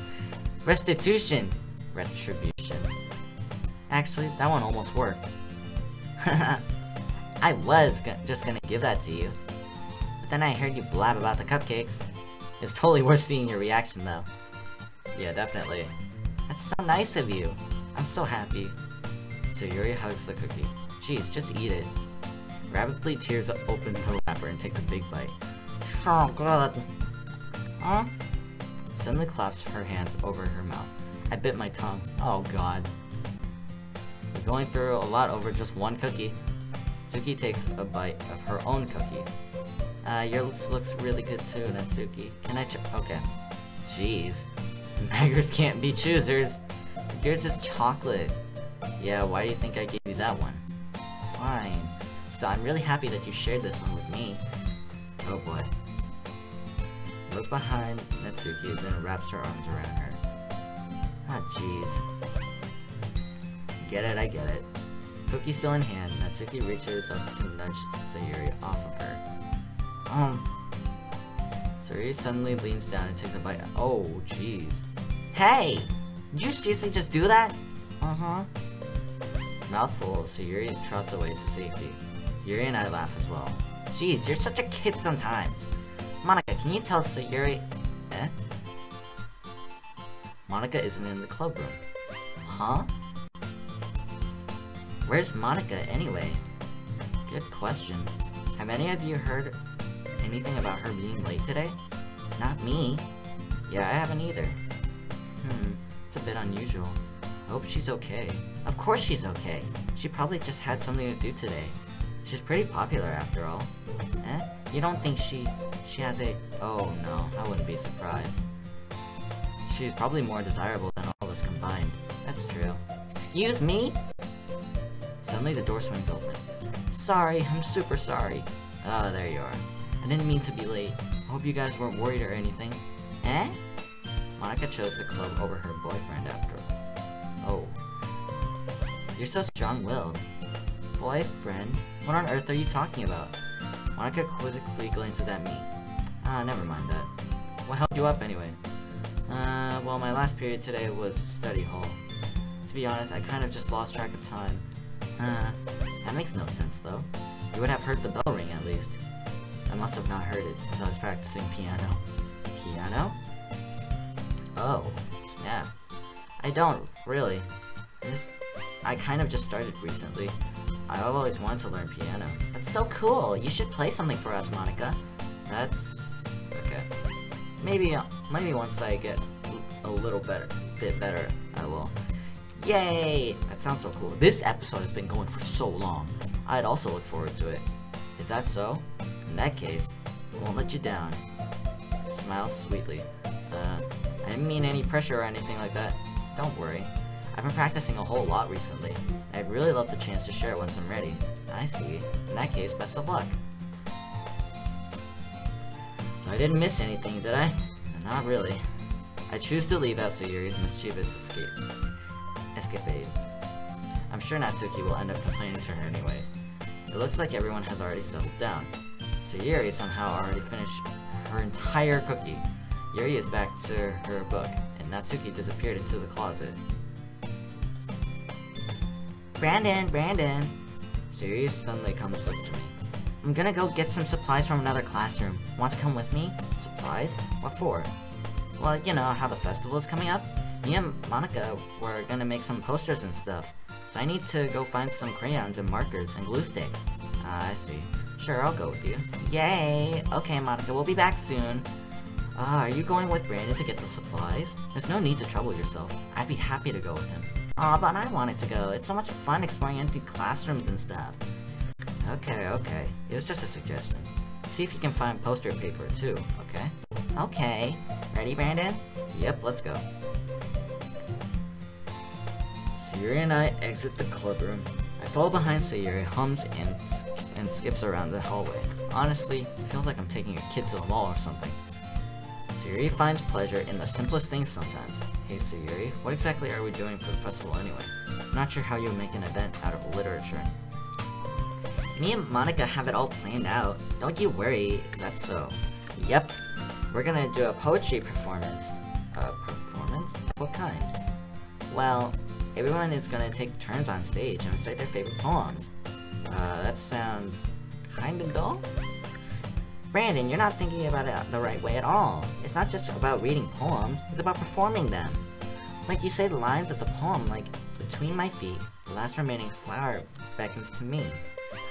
Restitution! Retribution. Actually, that one almost worked. I was just gonna give that to you. But then I heard you blab about the cupcakes. It's totally worth seeing your reaction though. Yeah, definitely. That's so nice of you. I'm so happy. Sayuri hugs the cookie. Jeez, just eat it. Rapidly tears open the wrapper and takes a big bite. Oh god. Huh? Suddenly claps her hands over her mouth. I bit my tongue. Oh god. We're going through a lot over just one cookie. Natsuki takes a bite of her own cookie. Yours looks really good too, Natsuki. Can I okay. Jeez. Beggars can't be choosers. Yours is chocolate. Yeah, why do you think I gave you that one? Fine. Still, I'm really happy that you shared this one with me. Oh boy. Looks behind Natsuki, then wraps her arms around her. Ah, jeez. Get it, I get it. Cookie still in hand, Natsuki reaches up to nudge Sayuri off of her. Sayuri suddenly leans down and takes a bite. Oh, jeez. Hey! Did you seriously just do that? Uh-huh. Mouthful, Sayuri trots away to safety. Yuri and I laugh as well. Jeez, you're such a kid sometimes. Monica, can you tell Sayuri... Eh? Monica isn't in the club room. Huh? Where's Monica anyway? Good question. Have any of you heard anything about her being late today? Not me. Yeah, I haven't either. It's a bit unusual. I hope she's okay. Of course she's okay. She probably just had something to do today. She's pretty popular after all. Eh? You don't think she has a... Oh no, I wouldn't be surprised. She's probably more desirable than all of us combined. That's true. Excuse me? Suddenly the door swings open. Sorry, I'm super sorry. Ah, there you are. I didn't mean to be late. I hope you guys weren't worried or anything. Eh? Monica chose the club over her boyfriend after all. Oh. You're so strong-willed. Boyfriend? What on earth are you talking about? Monica quizzically glances at me. Ah, never mind that. What held you up anyway? Well, my last period today was study hall. To be honest, I kind of just lost track of time. That makes no sense though. You would have heard the bell ring at least. I must have not heard it since I was practicing piano. Piano? Oh, snap. I don't, really. I kind of just started recently. I've always wanted to learn piano. That's so cool! You should play something for us, Monica. That's... okay. Maybe once I get a little bit better, I will. Yay! That sounds so cool. This episode has been going for so long. I'd also look forward to it. Is that so? In that case, I won't let you down. Smile sweetly. I didn't mean any pressure or anything like that. Don't worry. I've been practicing a whole lot recently, and I'd really love the chance to share it once I'm ready. I see. In that case, best of luck. So I didn't miss anything, did I? Not really. I choose to leave out Sayuri's mischievous escapade. I'm sure Natsuki will end up complaining to her anyways. It looks like everyone has already settled down. Sayuri somehow already finished her entire cookie. Yuri is back to her book, and Natsuki disappeared into the closet. Brandon! Sayuri suddenly comes up to me. I'm gonna go get some supplies from another classroom. Want to come with me? Supplies? What for? Well, you know how the festival is coming up? Me and Monica were gonna make some posters and stuff. So I need to go find some crayons and markers and glue sticks. Ah, I see. Sure, I'll go with you. Yay! Okay, Monica, we'll be back soon. Are you going with Brandon to get the supplies? There's no need to trouble yourself. I'd be happy to go with him. Aw, but I wanted to go. It's so much fun exploring empty classrooms and stuff. Okay. It was just a suggestion. See if you can find poster paper too, okay? Okay. Ready, Brandon? Yep, let's go. Sayuri and I exit the club room. I follow behind Sayuri, hums and skips around the hallway. Honestly, it feels like I'm taking a kid to the mall or something. Sayuri finds pleasure in the simplest things sometimes. Hey Sayuri, what exactly are we doing for the festival anyway? I'm not sure how you would make an event out of literature. Me and Monica have it all planned out. Don't you worry, that's so. Yep, we're gonna do a poetry performance. Performance? What kind? Well, everyone is gonna take turns on stage and recite their favorite poems. That sounds kinda dull? Brandon, you're not thinking about it the right way at all. It's not just about reading poems, it's about performing them. Like you say the lines of the poem like, between my feet, the last remaining flower beckons to me.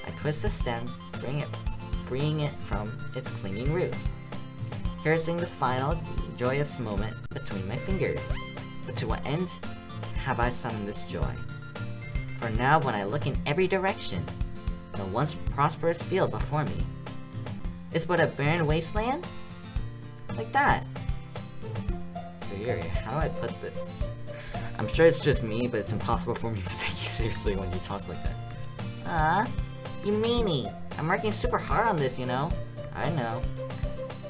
I twist the stem, freeing it from its clinging roots. Here's the final joyous moment between my fingers. But to what ends have I summoned this joy? For now when I look in every direction, the once prosperous field before me is but a barren wasteland? Like that. Sayuri, how do I put this? I'm sure it's just me, but it's impossible for me to take you seriously when you talk like that. You meanie. I'm working super hard on this, you know? I know.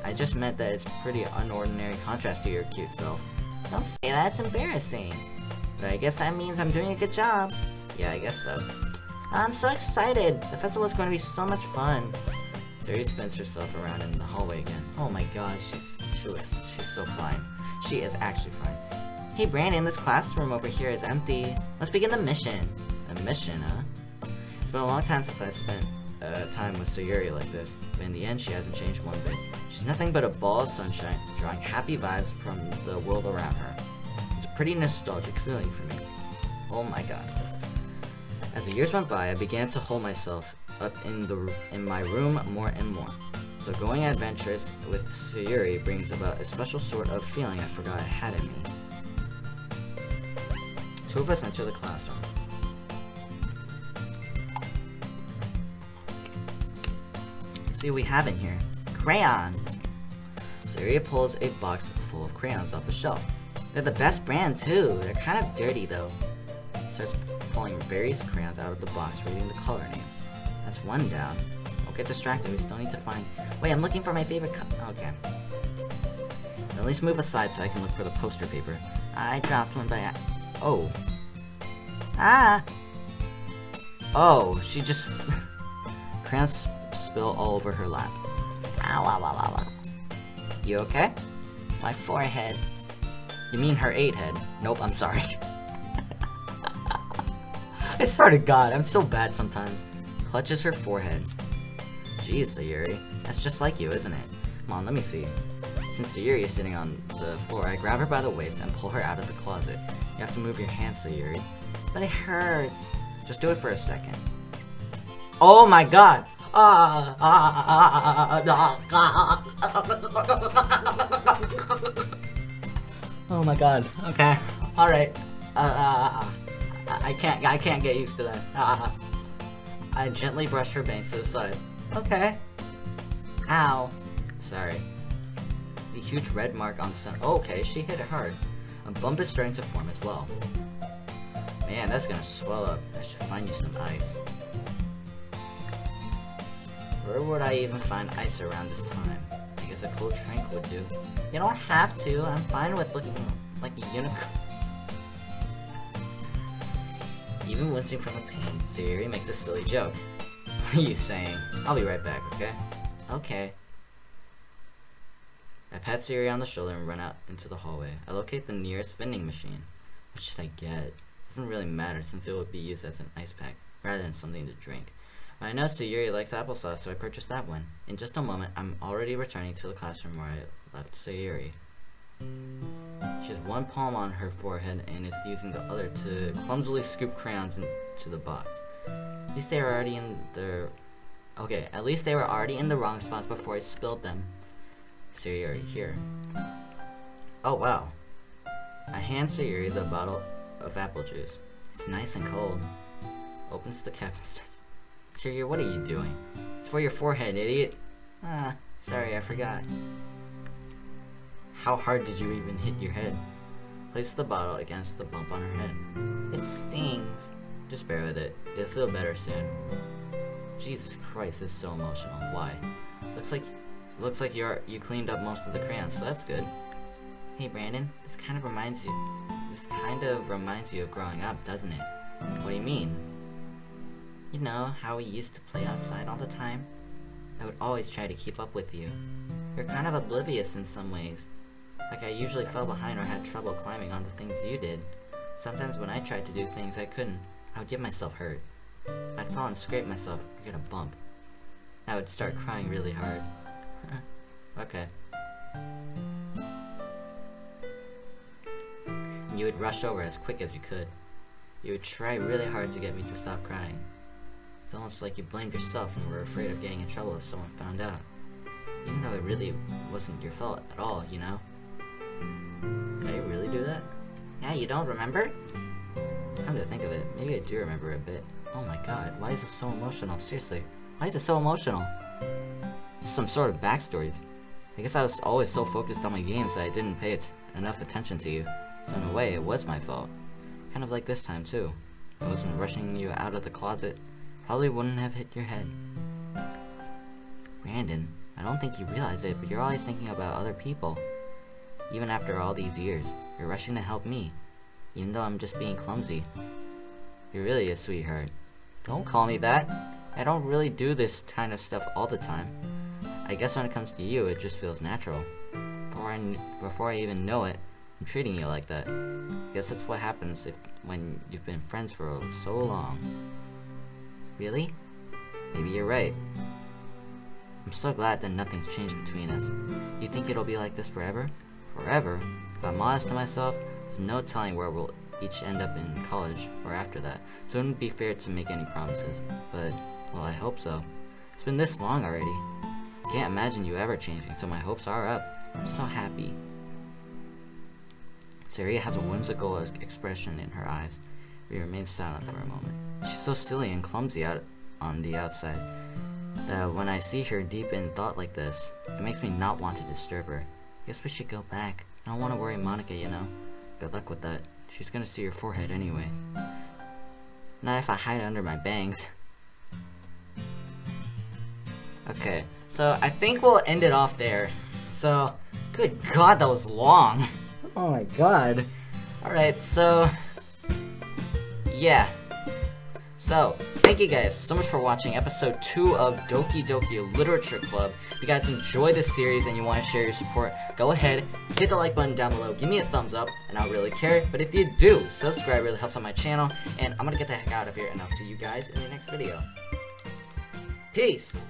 I just meant that it's pretty unordinary contrast to your cute self. Don't say that, it's embarrassing. But I guess that means I'm doing a good job. Yeah, I guess so. I'm so excited. The festival is going to be so much fun. Sayuri spins herself around in the hallway again. Oh my gosh, she's so fine. She is actually fine. Hey Brandon, this classroom over here is empty. Let's begin the mission. A mission, huh? It's been a long time since I spent time with Sayuri like this, but in the end she hasn't changed one bit. She's nothing but a ball of sunshine, drawing happy vibes from the world around her. It's a pretty nostalgic feeling for me. Oh my god. As the years went by, I began to hold myself up in my room more and more. So going adventurous with Sayuri brings about a special sort of feeling I forgot I had in me. Two of us enter the classroom. See what we have in here. Crayons! Sayuri pulls a box full of crayons off the shelf. They're the best brand too. They're kind of dirty though. Starts pulling various crayons out of the box, reading the color names. That's one down. Don't get distracted, we still need to find... Wait, I'm looking for my favorite okay. At least move aside so I can look for the poster paper. I dropped one by... Oh. Ah! Oh, she just... Crayons spill all over her lap. Ow, ow, ow, ow, ow. You okay? My forehead. You mean her 8 head? Nope, I'm sorry. I swear to God, I'm so bad sometimes. Clutches her forehead. Jeez, Sayuri. That's just like you, isn't it? Come on, let me see. Since Sayuri is sitting on the floor, I grab her by the waist and pull her out of the closet. You have to move your hands, Sayuri. But it hurts. Just do it for a second. Oh my god! Oh my god. Okay. Alright. I can't get used to that. I gently brush her bangs to the side. Okay. Ow. Sorry. The huge red mark on the center. Oh, okay, she hit it hard. A bump is starting to form as well. Man, that's gonna swell up. I should find you some ice. Where would I even find ice around this time? I guess a cold drink would do. You don't have to. I'm fine with looking like a unicorn. Even wincing from the pain, Sayuri makes a silly joke. What are you saying? I'll be right back, okay? Okay. I pat Sayuri on the shoulder and run out into the hallway. I locate the nearest vending machine. What should I get? Doesn't really matter since it would be used as an ice pack, rather than something to drink. I know Sayuri likes applesauce, so I purchased that one. In just a moment, I'm already returning to the classroom where I left Sayuri. She has one palm on her forehead and is using the other to clumsily scoop crayons into the box. At least they were already in the... Okay, at least they were already in the wrong spots before I spilled them. Sayuri, here. Oh, wow. I hand Sayuri the bottle of apple juice. It's nice and cold. Opens the cap and says, Sayuri, what are you doing? It's for your forehead, idiot. Ah, sorry, I forgot. How hard did you even hit your head? Place the bottle against the bump on her head. It stings. Just bear with it. It'll feel better soon. Jesus Christ, this is so emotional. Why? Looks like you cleaned up most of the crayons, so that's good. Hey Brandon, this kind of reminds you of growing up, doesn't it? What do you mean? You know how we used to play outside all the time? I would always try to keep up with you. You're kind of oblivious in some ways. Like I usually fell behind or had trouble climbing on the things you did. Sometimes when I tried to do things I couldn't, I would get myself hurt. I'd fall and scrape myself or get a bump. I would start crying really hard. Okay. And you would rush over as quick as you could. You would try really hard to get me to stop crying. It's almost like you blamed yourself and were afraid of getting in trouble if someone found out. Even though it really wasn't your fault at all, you know? Can I really do that? Yeah, you don't remember? Come to think of it, maybe I do remember a bit. Oh my god, why is this so emotional? Seriously, why is it so emotional? Some sort of backstories. I guess I was always so focused on my games that I didn't pay enough attention to you. So in a way, it was my fault. Kind of like this time too. If I wasn't rushing you out of the closet, probably wouldn't have hit your head. Brandon, I don't think you realize it, but you're always thinking about other people. Even after all these years, you're rushing to help me, even though I'm just being clumsy. You're really a sweetheart. Don't call me that. I don't really do this kind of stuff all the time. I guess when it comes to you, it just feels natural. Before I even know it, I'm treating you like that. I guess that's what happens when you've been friends for so long. Really? Maybe you're right. I'm so glad that nothing's changed between us. You think it'll be like this forever? Forever? If I'm honest to myself, there's no telling where we'll each end up in college or after that, so it wouldn't be fair to make any promises. But, well, I hope so. It's been this long already. Can't imagine you ever changing, so my hopes are up. I'm so happy. Saria has a whimsical expression in her eyes. We remain silent for a moment. She's so silly and clumsy out on the outside. When I see her deep in thought like this, it makes me not want to disturb her. Guess we should go back. I don't want to worry Monica, you know. Good luck with that. She's gonna see your forehead anyways. Not if I hide under my bangs. Okay, so I think we'll end it off there. So, good God, that was long. Oh my God. Alright, so, yeah. So, thank you guys so much for watching episode 2 of Doki Doki Literature Club. If you guys enjoy this series and you want to share your support, go ahead, hit the like button down below, give me a thumbs up, and I'll really care. But if you do, subscribe, really helps on my channel. And I'm gonna get the heck out of here, and I'll see you guys in the next video. Peace!